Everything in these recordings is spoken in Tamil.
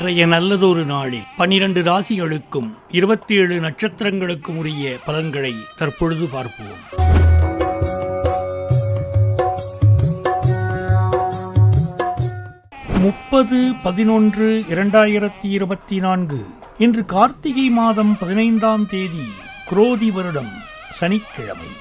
இன்றைய நல்லதொரு நாளில் 12 ராசிகளுக்கும் 27 நட்சத்திரங்களுக்கும் உரிய பலன்களை தற்பொழுது பார்ப்போம். முப்பது 11/2024 இன்று கார்த்திகை மாதம் 15ஆம் தேதி, குரோதி வருடம், சனிக்கிழமை.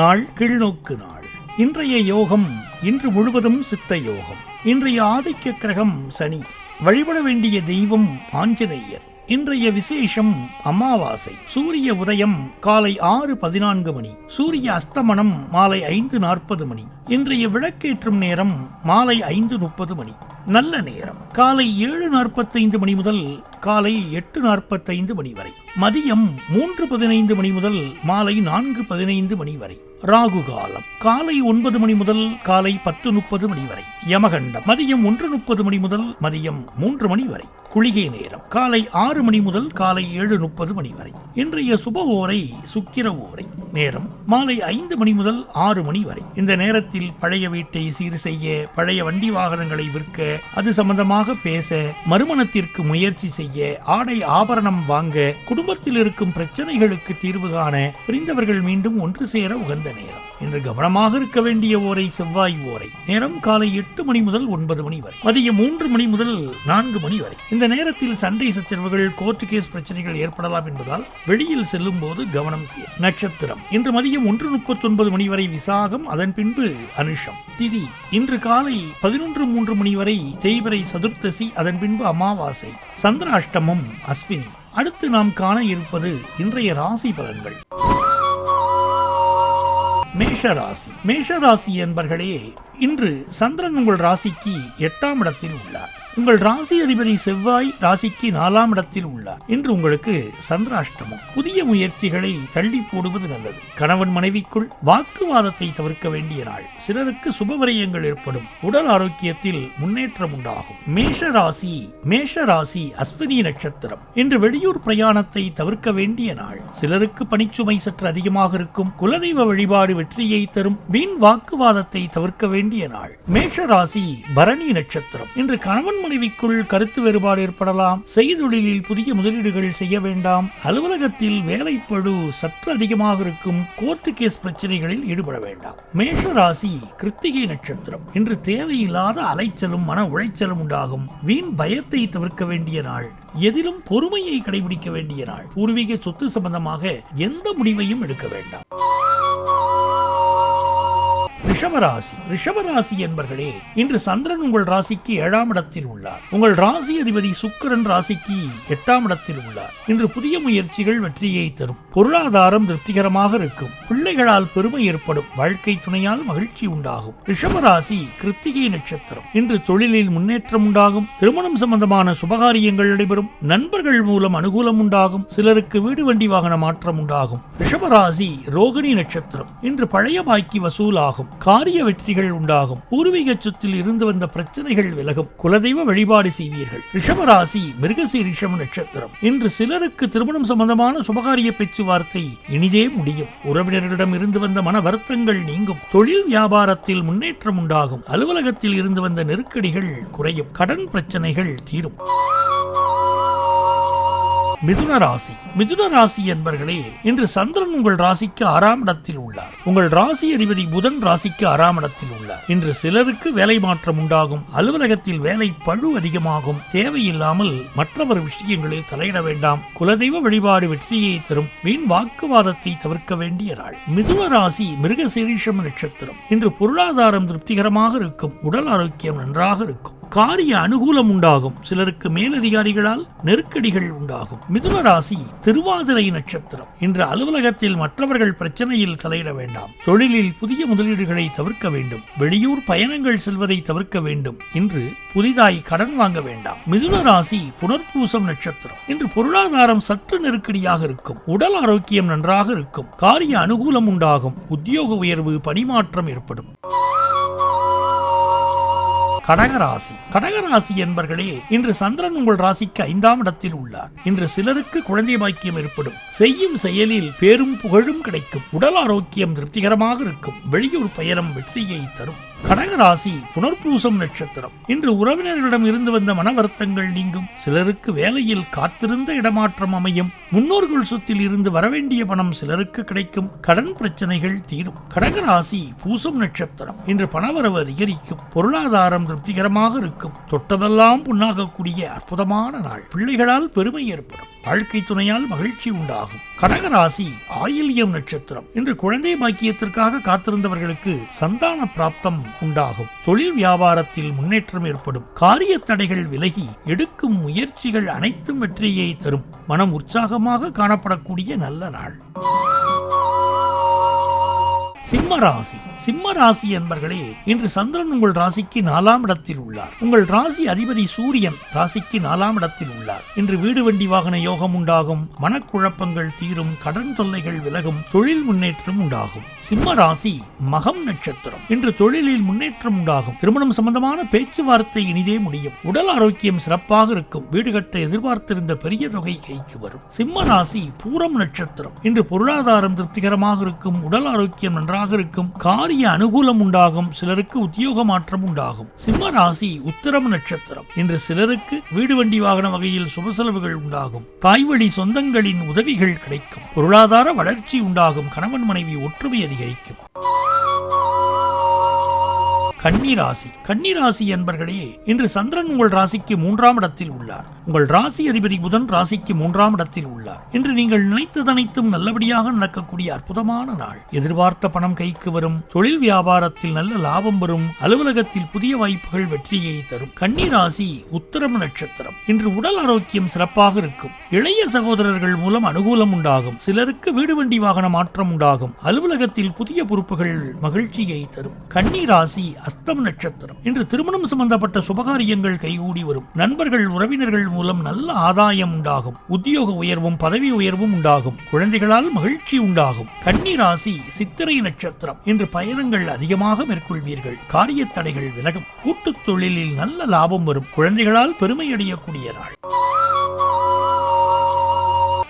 நாள் கீழ்நோக்கு நாள். இன்றைய யோகம் இன்று முழுவதும் சித்த யோகம். இன்றைய ஆதிக்க கிரகம் சனி. வழிபட வேண்டிய தெய்வம் ஆஞ்சநேயர். இன்றைய விசேஷம் அமாவாசை. சூரிய உதயம் காலை 6:14 மணி. சூரிய அஸ்தமனம் மாலை 5:40 மணி. இன்றைய விளக்கேற்றும் நேரம் மாலை 5:30 மணி. நல்ல நேரம் காலை 7:45 மணி முதல் காலை 8:45 மணி வரை. மதியம் 3:15 மணி முதல் மாலை 4:15 மணி வரை. ராகு காலம் காலை 9 மணி முதல் காலை 10:30 மணி வரை. யமகண்டம் மதியம் 1:30 மணி முதல் மதியம் 3 மணி வரை. குளிகை நேரம் காலை 6 மணி முதல் காலை 7:30 மணி வரை. இன்றைய சுப ஓரை சுக்கிர ஓரை. நேரம் மாலை 5 மணி முதல் 6 மணி வரை. இந்த நேரத்தில் பழைய வீட்டை சீர் செய்ய, பழைய வண்டி வாகனங்களை விற்க, அது சம்பந்தமாக பேச, மறுமணத்திற்கு முயற்சி செய்ய, ஆடை ஆபரணம் வாங்க, குடும்பத்தில் இருக்கும் பிரச்சனைகளுக்கு தீர்வு காண, பிரிந்தவர்கள் மீண்டும் ஒன்று சேர உகந்த நேரம். இன்று கவனமாக இருக்க வேண்டிய ஓரை செவ்வாய் ஓரை. நேரம் காலை 8 மணி முதல் 9 மணி வரை. மதியம் 3 மணி முதல் 4 மணி வரை. இந்த நேரத்தில் சண்டை சச்சரவுகள், கோர்ட் கேஸ் பிரச்சனைகள் ஏற்படலாம் என்பதால் வெளியில் செல்லும் போது கவனம் தேவை. நட்சத்திரம் இன்று மதியம் 1:39 மணி வரை விசாகம், அதன் பின்பு அனுஷம். திதி இன்று காலை 11:03 மணி வரை தேய்பிறை சதுர்த்தசி, அதன் பின்பு அமாவாசை. சந்திராஷ்டமம் அஸ்வினி. அடுத்து நாம் காண இருப்பது இன்றைய ராசி பலன்கள். மேஷராசி. மேஷராசி என்பர்களே, இன்று சந்திரன் உங்கள் ராசிக்கு 8ஆம் இடத்தில் உள்ளார். உங்கள் ராசி அதிபதி செவ்வாய் ராசிக்கு 4ஆம் இடத்தில் உள்ளார். இன்று உங்களுக்கு சந்திராஷ்டமம். புதிய முயற்சிகளை தள்ளி போடுவது நல்லது. கணவன் மனைவிக்குள் வாக்குவாதத்தை தவிர்க்க வேண்டிய நாள். சிலருக்கு சுபவிரயங்கள் ஏற்படும். உடல் ஆரோக்கியத்தில் முன்னேற்றம் உண்டாகும். மேஷராசி அஸ்வினி நட்சத்திரம். இன்று வெளியூர் பிரயாணத்தை தவிர்க்க வேண்டிய நாள். சிலருக்கு பணிச்சுமை சற்று அதிகமாக இருக்கும். குலதெய்வ வழிபாடு வெற்றியை தரும். வீண் வாக்குவாதத்தை தவிர்க்க வேண்டிய நாள். மேஷராசி பரணி நட்சத்திரம். இன்று கணவன் மனைவிக்குள் கருத்து வேறுபாடு ஏற்படலாம். செய்தொழிலில் புதிய முதலீடுகள் செய்ய வேண்டாம். அலுவலகத்தில் வேலைப்பழு சற்று அதிகமாக இருக்கும். கோர்ட் கேஸ் பிரச்சனைகளில் ஈடுபட வேண்டாம். மேஷராசி கிருத்திகை நட்சத்திரம். இன்று தேவையில்லாத அலைச்சலும் மன உளைச்சலும் உண்டாகும். வீண் பயத்தை தவிர்க்க வேண்டிய நாள். எதிலும் பொறுமையை கடைபிடிக்க வேண்டிய நாள். பூர்வீக சொத்து சம்பந்தமாக எந்த முடிவையும் எடுக்க வேண்டாம். ரிஷபராசி என்பர்களே, இன்று சந்திரன் உங்கள் ராசிக்கு 7ஆம் இடத்தில் உள்ளார். உங்கள் ராசி அதிபதி சுக்கிரன் ராசிக்கு 8ஆம் இடத்தில் உள்ளார். இன்று புதிய முயற்சிகள் வெற்றியை தரும். பொருளாதாரம் திருப்திகரமாக இருக்கும். பிள்ளைகளால் பெருமை ஏற்படும். வாழ்க்கை துணையால் மகிழ்ச்சி உண்டாகும். ரிஷபராசி கிருத்திகை நட்சத்திரம். இன்று தொழிலில் முன்னேற்றம் உண்டாகும். திருமணம் சம்பந்தமான சுபகாரியங்கள் நடைபெறும். நண்பர்கள் மூலம் அனுகூலம் உண்டாகும். சிலருக்கு வீடு வண்டி வாகன மாற்றம் உண்டாகும். ரிஷபராசி ரோகிணி நட்சத்திரம். இன்று பழைய பாக்கி வசூலாகும். காரிய வெற்றிகள் உண்டாகும். பூர்வீக சொத்தில் இருந்து வந்த பிரச்சனைகள் விலகும். குலதெய்வ வழிபாடு செய்வீர்கள். ரிஷபராசி மிருகசீரிஷம் நட்சத்திரம். இன்று சிலருக்கு திருமணம் சம்பந்தமான சுபகாரிய பேச்சுவார்த்தை இனிதே முடியும். உறவினர்களிடம் இருந்து வந்த மன வருத்தங்கள் நீங்கும். தொழில் வியாபாரத்தில் முன்னேற்றம் உண்டாகும். அலுவலகத்தில் இருந்து வந்த நெருக்கடிகள் குறையும். கடன் பிரச்சனைகள் தீரும். மிதுன ராசி என்பர்களே, இன்று சந்திரன் உங்கள் ராசிக்கு 6ஆம் இடத்தில் உள்ளார். உங்கள் ராசி அதிபதி புதன் ராசிக்கு 6ஆம் இடத்தில் உள்ளார். இன்று சிலருக்கு வேலை மாற்றம் உண்டாகும். அலுவலகத்தில் வேலை பழு அதிகமாகும். தேவையில்லாமல் மற்றவர் விஷயங்களில் தலையிட வேண்டாம். குலதெய்வ வழிபாடு வெற்றியை தரும். வீண் வாக்குவாதத்தை தவிர்க்க வேண்டிய நாள். மிதுன ராசி மிருகசீரிஷம் நட்சத்திரம். இன்று பொருளாதாரம் திருப்திகரமாக இருக்கும். உடல் ஆரோக்கியம் நன்றாக இருக்கும். காரிய அனுகூலம் உண்டாகும். சிலருக்கு மேலதிகாரிகளால் நெருக்கடிகள் உண்டாகும். மிதுன ராசி திருவாதிரை நட்சத்திரம். இன்று அலுவலகத்தில் மற்றவர்கள் பிரச்சனையில் தலையிட வேண்டாம். தொழிலில் புதிய முதலீடுகளை தவிர்க்க வேண்டும். வெளியூர் பயணங்கள் செல்வதை தவிர்க்க வேண்டும். இன்று புதிதாய் கடன் வாங்க வேண்டாம். மிதுன ராசி புனர்பூசம் நட்சத்திரம். இன்று பொருளாதாரம் சற்று நெருக்கடியாக இருக்கும். உடல் ஆரோக்கியம் நன்றாக இருக்கும். காரிய அனுகூலம் உண்டாகும். உத்தியோக உயர்வு, பணிமாற்றம் ஏற்படும். கடகராசி. கடகராசி என்பர்களே, இன்று சந்திரன் உங்கள் ராசிக்கு 5ஆம் இடத்தில் உள்ளார். இன்று சிலருக்கு குழந்தை பாக்கியம் ஏற்படும். செய்யும் செயலில் பேரும் புகழும் கிடைக்கும். உடல் ஆரோக்கியம் திருப்திகரமாக இருக்கும். வெளியூர் பயணம் வெற்றியை தரும். கடகராசி புனர்பூசம் நட்சத்திரம். இன்று உறவினர்களிடம் இருந்து வந்த மன வருத்தங்கள் நீங்கும். சிலருக்கு வேலையில் காத்திருந்த இடமாற்றம் அமையும். முன்னோர்கள் சொத்தில் இருந்து வரவேண்டிய பணம் சிலருக்கு கிடைக்கும். கடன் பிரச்சனைகள் தீரும். கடகராசி பூசம் நட்சத்திரம். இன்று பணவரவு அதிகரிக்கும். பொருளாதாரம் திருப்திகரமாக இருக்கும். தொட்டதெல்லாம் புண்ணாகக்கூடிய அற்புதமான நாள். பிள்ளைகளால் பெருமை ஏற்படும். வாழ்க்கை துணையால் மகிழ்ச்சி உண்டாகும். கடகராசி ஆயில்யம் நட்சத்திரம். இன்று குழந்தை பாக்கியத்திற்காக காத்திருந்தவர்களுக்கு சந்தான பிராப்தம் உண்டாகும். தொழில் வியாபாரத்தில் முன்னேற்றம் ஏற்படும். காரிய தடைகள் விலகி எடுக்கும் முயற்சிகள் அனைத்தும் வெற்றியை தரும். மனம் உற்சாகமாக காணப்படக்கூடிய நல்ல நாள். சிம்மராசி. சிம்மராசி என்பர்களே, இன்று சந்திரன் உங்கள் ராசிக்கு 4ஆம் இடத்தில் உள்ளார். உங்கள் ராசி அதிபதி சூரியன் ராசிக்கு 4ஆம் இடத்தில் உள்ளார். இன்று வீடு வண்டி வாகன யோகம் உண்டாகும். மனக்குழப்பங்கள் தீரும். கடன் தொல்லைகள் விலகும். தொழில் முன்னேற்றம் உண்டாகும். சிம்மராசி மகம் நட்சத்திரம். இன்று தொழிலில் முன்னேற்றம் உண்டாகும். திருமணம் சம்பந்தமான பேச்சுவார்த்தை இனிதே முடியும். உடல் ஆரோக்கியம் சிறப்பாக இருக்கும். வீடு கட்ட எதிர்பார்த்திருந்த பெரிய தொகை கைக்கு வரும். சிம்மராசி பூரம் நட்சத்திரம். இன்று பொருளாதாரம் திருப்திகரமாக இருக்கும். உடல் ஆரோக்கியம் நன்றாக இருக்கும். காரிய அனுகூலம் உண்டாகும். சிலருக்கு உத்தியோக மாற்றம் உண்டாகும். சிம்ம ராசி உத்திரம் நட்சத்திரம். இன்று சிலருக்கு வீடு வண்டி வாகன வகையில் சுப செலவுகள் உண்டாகும். தாய்வழி சொந்தங்களின் உதவிகள் கிடைக்கும். பொருளாதார வளர்ச்சி உண்டாகும். கணவன் மனைவி ஒற்றுமை அதிகரிக்கும். கன்னிராசி. கன்னிராசி என்பர்களே, இன்று சந்திரன் உங்கள் ராசிக்கு 3ஆம் இடத்தில் உள்ளார். உங்கள் ராசி அதிபதி புதன் ராசிக்கு 3ஆம் இடத்தில் உள்ளார். இன்று நீங்கள் நினைத்ததனைத்தும் நல்லபடியாக நடக்கக்கூடிய அற்புதமான நாள். எதிர்பார்த்த பணம் கைக்கு வரும். தொழில் வியாபாரத்தில் நல்ல லாபம் வரும். அலுவலகத்தில் புதிய வாய்ப்புகள் வெற்றியை தரும். கன்னிராசி உத்திரம் நட்சத்திரம். இன்று உடல் ஆரோக்கியம் சிறப்பாக இருக்கும். இளைய சகோதரர்கள் மூலம் அனுகூலம் உண்டாகும். சிலருக்கு வீடு வண்டி வாகன மாற்றம் உண்டாகும். அலுவலகத்தில் புதிய பொறுப்புகள் மகிழ்ச்சியை தரும். கன்னிராசி அஸ்தம் நட்சத்திரம். இன்று திருமணம் சம்பந்தப்பட்ட சுபகாரியங்கள் கைகூடி வரும். நண்பர்கள் உறவினர்கள் மூலம் நல்ல ஆதாயம் உண்டாகும். உத்தியோக உயர்வும் பதவி உயர்வும் உண்டாகும். குழந்தைகளால் மகிழ்ச்சி உண்டாகும். கன்னிராசி சித்திரை நட்சத்திரம். இன்று பயணங்கள் அதிகமாக மேற்கொள்வீர்கள். காரிய தடைகள் விலகும். கூட்டுத் தொழிலில் நல்ல லாபம் வரும். குழந்தைகளால் பெருமை அடையக்கூடிய நாள்.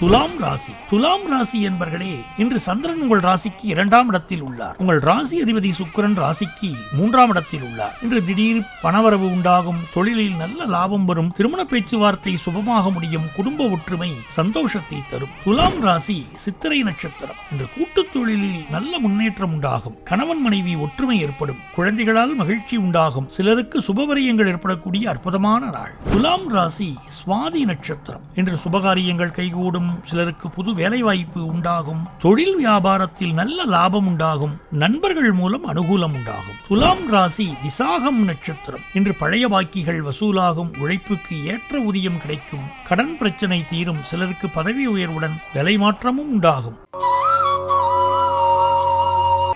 துலாம் ராசி. துலாம் ராசி என்பர்களே, இன்று சந்திரன் உங்கள் ராசிக்கு 2ஆம் இடத்தில் உள்ளார். உங்கள் ராசி அதிபதி சுக்கிரன் ராசிக்கு 3ஆம் இடத்தில் உள்ளார். இன்று திடீர் பணவரவு உண்டாகும். தொழிலில் நல்ல லாபம் வரும். திருமண பேச்சுவார்த்தை சுபமாக முடியும். குடும்ப ஒற்றுமை சந்தோஷத்தை தரும். துலாம் ராசி சித்திரை நட்சத்திரம். இன்று கூட்டுத் தொழிலில் நல்ல முன்னேற்றம் உண்டாகும். கணவன் மனைவி ஒற்றுமை ஏற்படும். குழந்தைகளால் மகிழ்ச்சி உண்டாகும். சிலருக்கு சுபவரியங்கள் ஏற்படக்கூடிய அற்புதமான நாள். துலாம் ராசி சுவாதி நட்சத்திரம். இன்று சுபகாரியங்கள் கைகூடும். சிலருக்கு புது வேலை வாய்ப்பு உண்டாகும். தொழில் வியாபாரத்தில் நல்ல லாபம் உண்டாகும். நண்பர்கள் மூலம் அனுகூலம் உண்டாகும். துலாம் ராசி விசாகம் நட்சத்திரம். இன்று பழைய பாக்கிகள் வசூலாகும். உழைப்புக்கு ஏற்ற ஊதியம் கிடைக்கும். கடன் பிரச்சனை தீரும். சிலருக்கு பதவி உயர்வுடன் வேலை மாற்றமும் உண்டாகும்.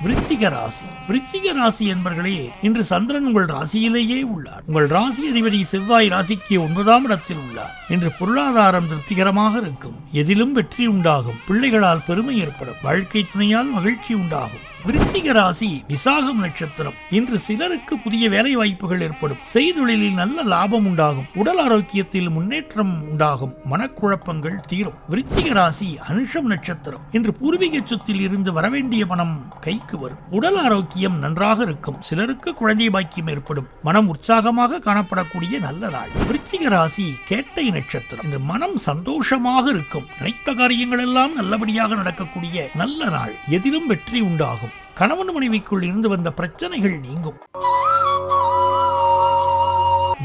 விருச்சிக ராசி. விருச்சிக ராசி என்பர்களே, இன்று சந்திரன் உங்கள் ராசியிலேயே உள்ளார். உங்கள் ராசி அதிபதி செவ்வாய் ராசிக்கு 9ஆம் இடத்தில் உள்ளார். இன்று பொருளாதாரம் திருப்திகரமாக இருக்கும். எதிலும் வெற்றி உண்டாகும். பிள்ளைகளால் பெருமை ஏற்படும். வாழ்க்கை துணையால் மகிழ்ச்சி உண்டாகும். விருச்சிக ராசி விசாகம் நட்சத்திரம். இன்று சிலருக்கு புதிய வேலை வாய்ப்புகள் ஏற்படும். செய்தொழிலில் நல்ல லாபம் உண்டாகும். உடல் ஆரோக்கியத்தில் முன்னேற்றம் உண்டாகும். மனக்குழப்பங்கள் தீரும். விருச்சிக ராசி அனுஷம் நட்சத்திரம். இன்று பூர்வீக சொத்தில் இருந்து வரவேண்டிய பணம் கைக்கு வரும். உடல் ஆரோக்கியம் நன்றாக இருக்கும். சிலருக்கு குழந்தை பாக்கியம் ஏற்படும். மனம் உற்சாகமாக காணப்படக்கூடிய நல்ல நாள். விருச்சிக ராசி கேட்டை நட்சத்திரம். இன்று மனம் சந்தோஷமாக இருக்கும். நினைத்த காரியங்கள் எல்லாம் நல்லபடியாக நடக்கக்கூடிய நல்ல நாள். எதிலும் வெற்றி உண்டாகும். கணவன் மனைவிக்குள் இருந்து வந்த பிரச்சனைகள் நீங்கும்.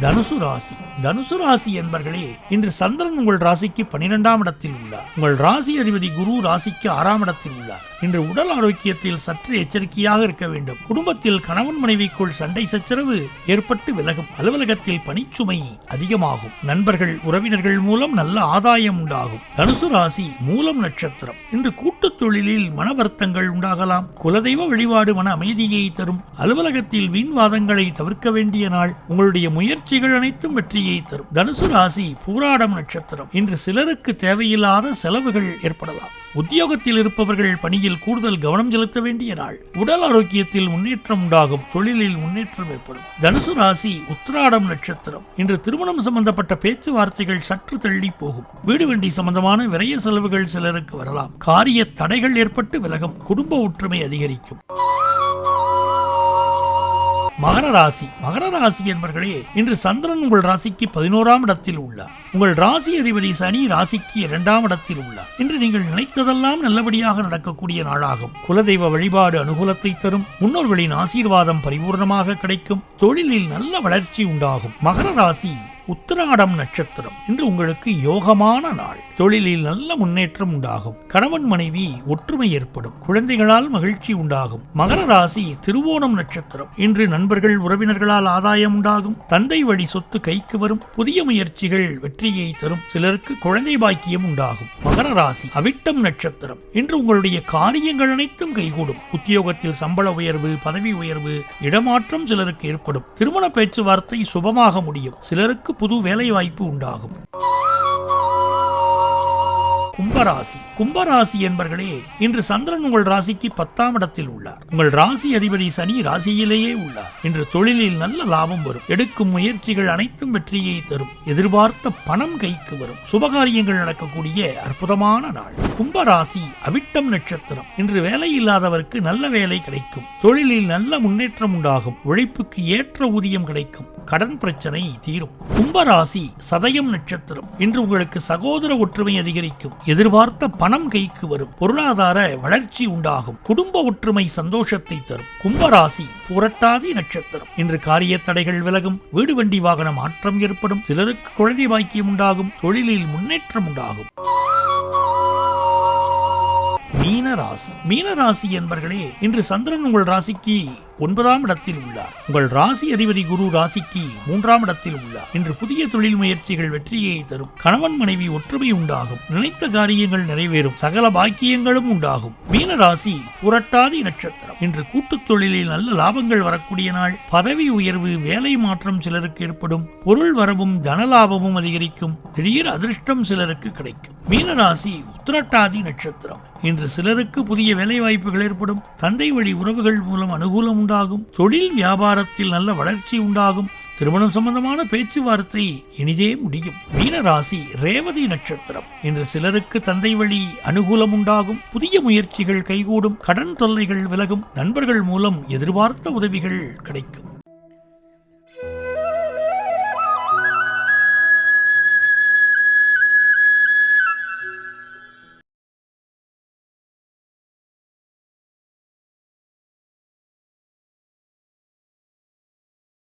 தனுசு ராசி. தனுசு ராசி என்பர்களே, இன்று சந்திரன் உங்கள் ராசிக்கு 12ஆம் இடத்தில் உள்ளார். உங்கள் ராசி அதிபதி குரு ராசிக்கு 6ஆம் இடத்தில் உள்ளார். இன்று உடல் ஆரோக்கியத்தில் சற்று எச்சரிக்கையாக இருக்க வேண்டும். குடும்பத்தில் கணவன் மனைவிக்குள் சண்டை சச்சரவு ஏற்பட்டு விலகும். அலுவலகத்தில் பணிச்சுமை அதிகமாகும். நண்பர்கள் உறவினர்கள் மூலம் நல்ல ஆதாயம் உண்டாகும். தனுசு ராசி மூலம் நட்சத்திரம். இன்று கூட்டுத் தொழிலில் மன வருத்தங்கள் உண்டாகலாம். குலதெய்வ வழிபாடு மன அமைதியை தரும். அலுவலகத்தில் வீண்வாதங்களை தவிர்க்க வேண்டிய நாள். உங்களுடைய முயற்சிகள் அனைத்தும் வெற்றியை தரும். தனுசு ராசி பூராடம் நட்சத்திரம். இன்று சிலருக்கு தேவையில்லாத செலவுகள் ஏற்படலாம். உத்தியோகத்தில் இருப்பவர்கள் பணியில் கூடுதல் கவனம் செலுத்த வேண்டிய நாள். உடல் ஆரோக்கியத்தில் முன்னேற்றம் உண்டாகும். தொழிலில் முன்னேற்றம் ஏற்படும். தனுசு ராசி உத்திராடம் நட்சத்திரம். இன்று திருமணம் சம்பந்தப்பட்ட பேச்சுவார்த்தைகள் சற்று தள்ளி போகும். வீடு வண்டி சம்பந்தமான விரய செலவுகள் சிலருக்கு வரலாம். காரிய தடைகள் ஏற்பட்டு விலகும். குடும்ப ஒற்றுமை அதிகரிக்கும். மகர ராசி. மகர ராசி என்பர்களே, இன்று சந்திரன் உங்கள் ராசிக்கு 11ஆம் இடத்தில் உள்ளார். உங்கள் ராசி அதிபதி சனி ராசிக்கு 2ஆம் இடத்தில் உள்ளார். இன்று நீங்கள் நினைத்ததெல்லாம் நல்லபடியாக நடக்கக்கூடிய நாளாகும். குலதெய்வ வழிபாடு அனுகூலத்தை தரும். முன்னோர்களின் ஆசீர்வாதம் பரிபூர்ணமாக கிடைக்கும். தொழிலில் நல்ல வளர்ச்சி உண்டாகும். மகர ராசி உத்திராடம் நட்சத்திரம். இன்று உங்களுக்கு யோகமான நாள். தொழிலில் நல்ல முன்னேற்றம் உண்டாகும். கணவன் மனைவி ஒற்றுமை ஏற்படும். குழந்தைகளால் மகிழ்ச்சி உண்டாகும். மகர ராசி திருவோணம் நட்சத்திரம். இன்று நண்பர்கள் உறவினர்களால் ஆதாயம் உண்டாகும். தந்தை வழி சொத்து கைக்கு வரும். புதிய முயற்சிகள் வெற்றியை தரும். சிலருக்கு குழந்தை பாக்கியம் உண்டாகும். மகர ராசி அவிட்டம் நட்சத்திரம். இன்று உங்களுடைய காரியங்கள் அனைத்தும் கைகூடும். உத்தியோகத்தில் சம்பள உயர்வு, பதவி உயர்வு, இடமாற்றம் சிலருக்கு ஏற்படும். திருமண பேச்சுவார்த்தை சுபமாக முடியும். சிலருக்கு புது வேலை வாய்ப்பு உண்டாகும். கும்பராசி. கும்பராசி என்பர்களே, இன்று சந்திரன் உங்கள் ராசிக்கு 10ஆம் இடத்தில் உள்ளார். உங்கள் ராசி அதிபதி சனி ராசியிலேயே உள்ளார். இன்று தொழிலில் நல்ல லாபம் வரும். எடுக்கும் முயற்சிகள் அனைத்தும் வெற்றியை தரும். எதிர்பார்த்த பணம் கைக்கு வரும். சுபகாரியங்கள் நடக்கக்கூடிய அற்புதமான நாள். கும்பராசி அவிட்டம் நட்சத்திரம். இன்று வேலை இல்லாதவருக்கு நல்ல வேலை கிடைக்கும். தொழிலில் நல்ல முன்னேற்றம் உண்டாகும். உழைப்புக்கு ஏற்ற ஊதியம் கிடைக்கும். கடன் பிரச்சனை தீரும். கும்பராசி சதயம் நட்சத்திரம். இன்று உங்களுக்கு சகோதர ஒற்றுமை அதிகரிக்கும். எதிர்பார்த்த பணம் கைக்கு வரும். பொருளாதார வளர்ச்சி உண்டாகும். குடும்ப ஒற்றுமை சந்தோஷத்தை தரும். கும்பராசி புரட்டாதி நட்சத்திரம். இன்று காரிய தடைகள் விலகும். வீடு வண்டி வாகன மாற்றம் ஏற்படும். சிலருக்கு குழந்தை பாக்கியம் உண்டாகும். தொழிலில் முன்னேற்றம் உண்டாகும். மீனராசி. மீனராசி என்பர்களே, இன்று சந்திரன் உங்கள் ராசிக்கு 9ஆம் இடத்தில் உள்ளார். உங்கள் ராசி அதிபதி குரு ராசிக்கு 3ஆம் இடத்தில் உள்ளார். இன்று புதிய தொழில் முயற்சிகள் வெற்றியை தரும். கணவன் மனைவி ஒற்றுமை உண்டாகும். நினைத்த காரியங்கள் நிறைவேறும். சகல பாக்கியங்களும் உண்டாகும். மீனராசி புரட்டாதி நட்சத்திரம். இன்று கூட்டுத் தொழிலில் நல்ல லாபங்கள் வரக்கூடிய நாள். பதவி உயர்வு, வேலை மாற்றம் சிலருக்கு ஏற்படும். பொருள் வரவும் தனலாபமும் அதிகரிக்கும். திடீர் அதிர்ஷ்டம் சிலருக்கு கிடைக்கும். மீனராசி உத்திரட்டாதி நட்சத்திரம். இன்று சிலருக்கு புதிய வேலை வாய்ப்புகள் ஏற்படும். தந்தை வழி உறவுகள் மூலம் அனுகூலம் உண்டாகும். தொழில் வியாபாரத்தில் நல்ல வளர்ச்சி உண்டாகும். திருமணம் சம்பந்தமான பேச்சுவார்த்தை இனிதே முடியும். மீனராசி ரேவதி நட்சத்திரம். இன்று சிலருக்கு தந்தை வழி அனுகூலம் உண்டாகும். புதிய முயற்சிகள் கைகூடும். கடன் தொல்லைகள் விலகும். நண்பர்கள் மூலம் எதிர்பார்த்த உதவிகள் கிடைக்கும்.